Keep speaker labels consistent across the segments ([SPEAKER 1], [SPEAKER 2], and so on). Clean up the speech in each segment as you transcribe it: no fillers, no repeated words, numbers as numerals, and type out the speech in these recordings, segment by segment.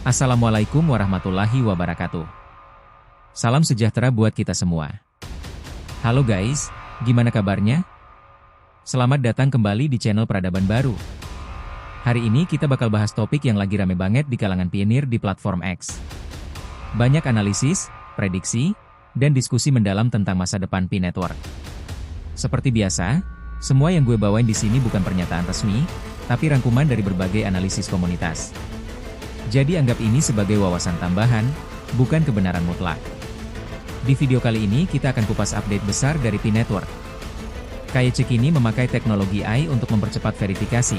[SPEAKER 1] Assalamualaikum warahmatullahi wabarakatuh. Salam sejahtera buat kita semua. Halo guys, gimana kabarnya? Selamat datang kembali di channel Peradaban Baru. Hari ini kita bakal bahas topik yang lagi rame banget di kalangan pionir di platform X. Banyak analisis, prediksi, dan diskusi mendalam tentang masa depan Pi Network. Seperti biasa, semua yang gue bawain di sini bukan pernyataan resmi, tapi rangkuman dari berbagai analisis komunitas. Jadi anggap ini sebagai wawasan tambahan, bukan kebenaran mutlak. Di video kali ini kita akan kupas update besar dari Pi Network. KYC kini memakai teknologi AI untuk mempercepat verifikasi,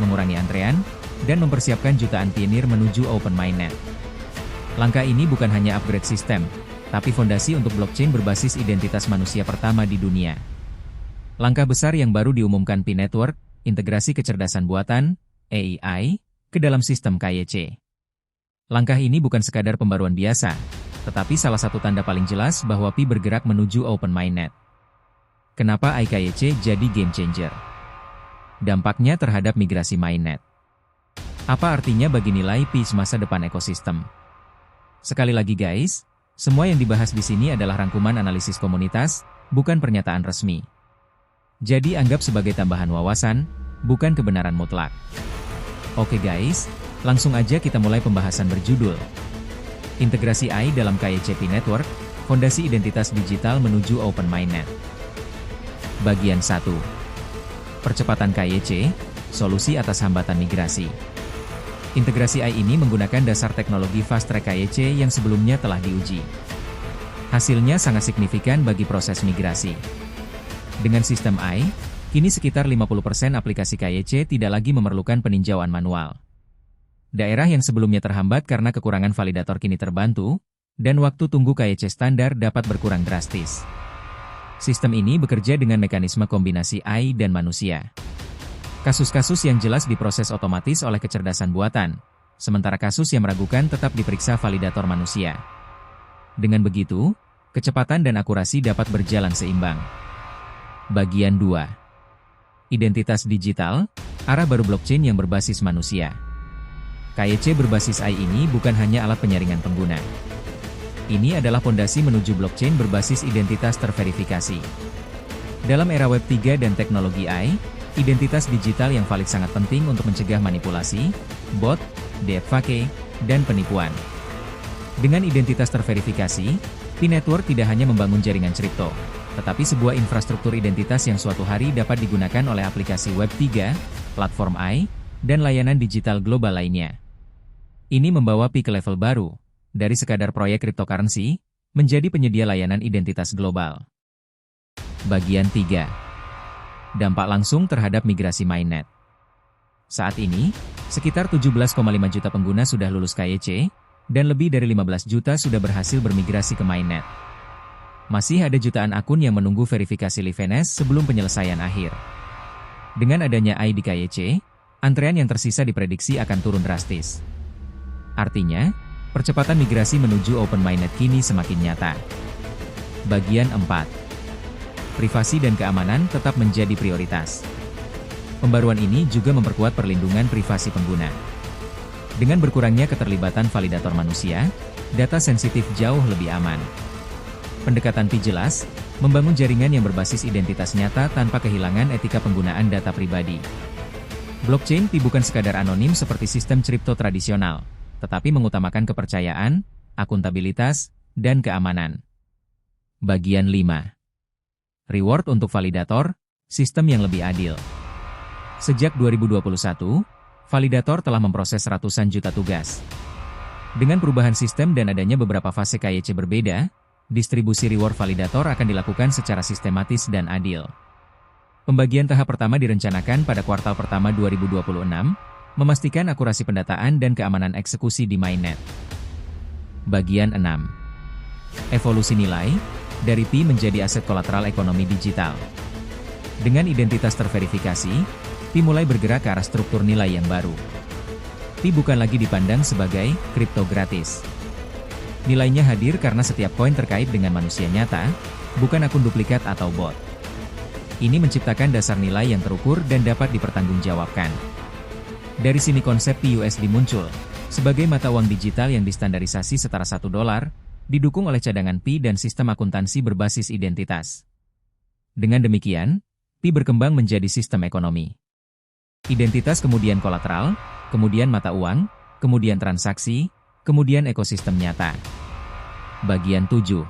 [SPEAKER 1] mengurangi antrean, dan mempersiapkan jutaan pionir menuju Open Mainnet. Langkah ini bukan hanya upgrade sistem, tapi fondasi untuk blockchain berbasis identitas manusia pertama di dunia. Langkah besar yang baru diumumkan Pi Network, integrasi kecerdasan buatan, AI, ke dalam sistem KYC. Langkah ini bukan sekadar pembaruan biasa, tetapi salah satu tanda paling jelas bahwa Pi bergerak menuju Open Mainnet. Kenapa KYC jadi game changer? Dampaknya terhadap migrasi mainnet. Apa artinya bagi nilai Pi masa depan ekosistem? Sekali lagi guys, semua yang dibahas di sini adalah rangkuman analisis komunitas, bukan pernyataan resmi. Jadi anggap sebagai tambahan wawasan, bukan kebenaran mutlak. Oke guys, langsung aja kita mulai pembahasan berjudul Integrasi AI dalam KYC Pi Network, Fondasi Identitas Digital menuju Open Mainnet. Bagian 1. Percepatan KYC, solusi atas hambatan migrasi. Integrasi AI ini menggunakan dasar teknologi Fast Track KYC yang sebelumnya telah diuji. Hasilnya sangat signifikan bagi proses migrasi. Dengan sistem AI, kini sekitar 50% aplikasi KYC tidak lagi memerlukan peninjauan manual. Daerah yang sebelumnya terhambat karena kekurangan validator kini terbantu, dan waktu tunggu KYC standar dapat berkurang drastis. Sistem ini bekerja dengan mekanisme kombinasi AI dan manusia. Kasus-kasus yang jelas diproses otomatis oleh kecerdasan buatan, sementara kasus yang meragukan tetap diperiksa validator manusia. Dengan begitu, kecepatan dan akurasi dapat berjalan seimbang. Bagian 2. Identitas digital, arah baru blockchain yang berbasis manusia. KYC berbasis AI ini bukan hanya alat penyaringan pengguna. Ini adalah fondasi menuju blockchain berbasis identitas terverifikasi. Dalam era Web 3 dan teknologi AI, identitas digital yang valid sangat penting untuk mencegah manipulasi, bot, deepfake, dan penipuan. Dengan identitas terverifikasi, Pi Network tidak hanya membangun jaringan kripto, tetapi sebuah infrastruktur identitas yang suatu hari dapat digunakan oleh aplikasi Web 3, platform AI, dan layanan digital global lainnya. Ini membawa Pi ke level baru, dari sekadar proyek cryptocurrency, menjadi penyedia layanan identitas global. Bagian 3. Dampak langsung terhadap migrasi mainnet. Saat ini, sekitar 17,5 juta pengguna sudah lulus KYC, dan lebih dari 15 juta sudah berhasil bermigrasi ke mainnet. Masih ada jutaan akun yang menunggu verifikasi liveness sebelum penyelesaian akhir. Dengan adanya AI di KYC, antrean yang tersisa diprediksi akan turun drastis. Artinya, percepatan migrasi menuju Open Mainnet kini semakin nyata. Bagian 4. Privasi dan keamanan tetap menjadi prioritas. Pembaruan ini juga memperkuat perlindungan privasi pengguna. Dengan berkurangnya keterlibatan validator manusia, data sensitif jauh lebih aman. Pendekatan Pi jelas, membangun jaringan yang berbasis identitas nyata tanpa kehilangan etika penggunaan data pribadi. Blockchain Pi bukan sekadar anonim seperti sistem kripto tradisional, tetapi mengutamakan kepercayaan, akuntabilitas, dan keamanan. Bagian 5. Reward untuk validator, sistem yang lebih adil. Sejak 2021, validator telah memproses ratusan juta tugas. Dengan perubahan sistem dan adanya beberapa fase KYC berbeda, distribusi reward validator akan dilakukan secara sistematis dan adil. Pembagian tahap pertama direncanakan pada kuartal pertama 2026, memastikan akurasi pendataan dan keamanan eksekusi di mainnet. Bagian 6. Evolusi nilai, dari Pi menjadi aset kolateral ekonomi digital. Dengan identitas terverifikasi, Pi mulai bergerak ke arah struktur nilai yang baru. Pi bukan lagi dipandang sebagai kripto gratis. Nilainya hadir karena setiap koin terkait dengan manusia nyata, bukan akun duplikat atau bot. Ini menciptakan dasar nilai yang terukur dan dapat dipertanggungjawabkan. Dari sini konsep PUSD muncul, sebagai mata uang digital yang distandarisasi setara $1, didukung oleh cadangan Pi dan sistem akuntansi berbasis identitas. Dengan demikian, Pi berkembang menjadi sistem ekonomi. Identitas kemudian kolateral, kemudian mata uang, kemudian transaksi, kemudian ekosistem nyata. Bagian 7.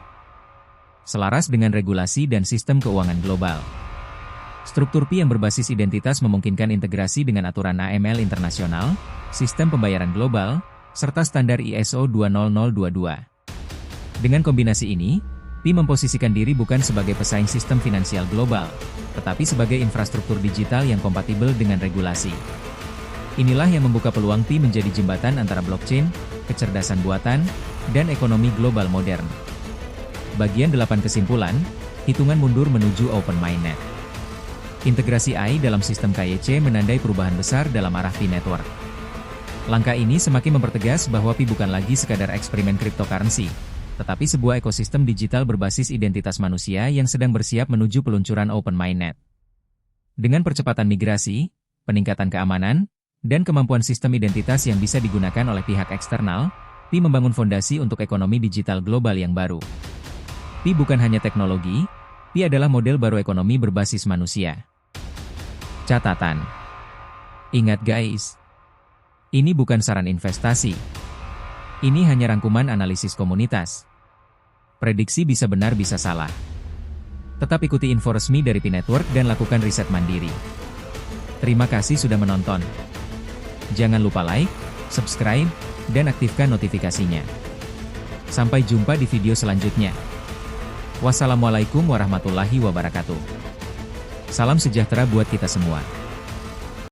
[SPEAKER 1] Selaras dengan regulasi dan sistem keuangan global. Struktur Pi yang berbasis identitas memungkinkan integrasi dengan aturan AML internasional, sistem pembayaran global, serta standar ISO 20022. Dengan kombinasi ini, Pi memposisikan diri bukan sebagai pesaing sistem finansial global, tetapi sebagai infrastruktur digital yang kompatibel dengan regulasi. Inilah yang membuka peluang Pi menjadi jembatan antara blockchain, kecerdasan buatan, dan ekonomi global modern. Bagian 8 kesimpulan, hitungan mundur menuju Open Mainnet. Integrasi AI dalam sistem KYC menandai perubahan besar dalam arah Pi Network. Langkah ini semakin mempertegas bahwa Pi bukan lagi sekadar eksperimen cryptocurrency, tetapi sebuah ekosistem digital berbasis identitas manusia yang sedang bersiap menuju peluncuran Open Mainnet. Dengan percepatan migrasi, peningkatan keamanan, dan kemampuan sistem identitas yang bisa digunakan oleh pihak eksternal, Pi membangun fondasi untuk ekonomi digital global yang baru. Pi bukan hanya teknologi, Pi adalah model baru ekonomi berbasis manusia. Catatan. Ingat guys, ini bukan saran investasi. Ini hanya rangkuman analisis komunitas. Prediksi bisa benar bisa salah. Tetap ikuti info resmi dari Pi Network dan lakukan riset mandiri. Terima kasih sudah menonton. Jangan lupa like, subscribe, dan aktifkan notifikasinya. Sampai jumpa di video selanjutnya. Wassalamualaikum warahmatullahi wabarakatuh. Salam sejahtera buat kita semua.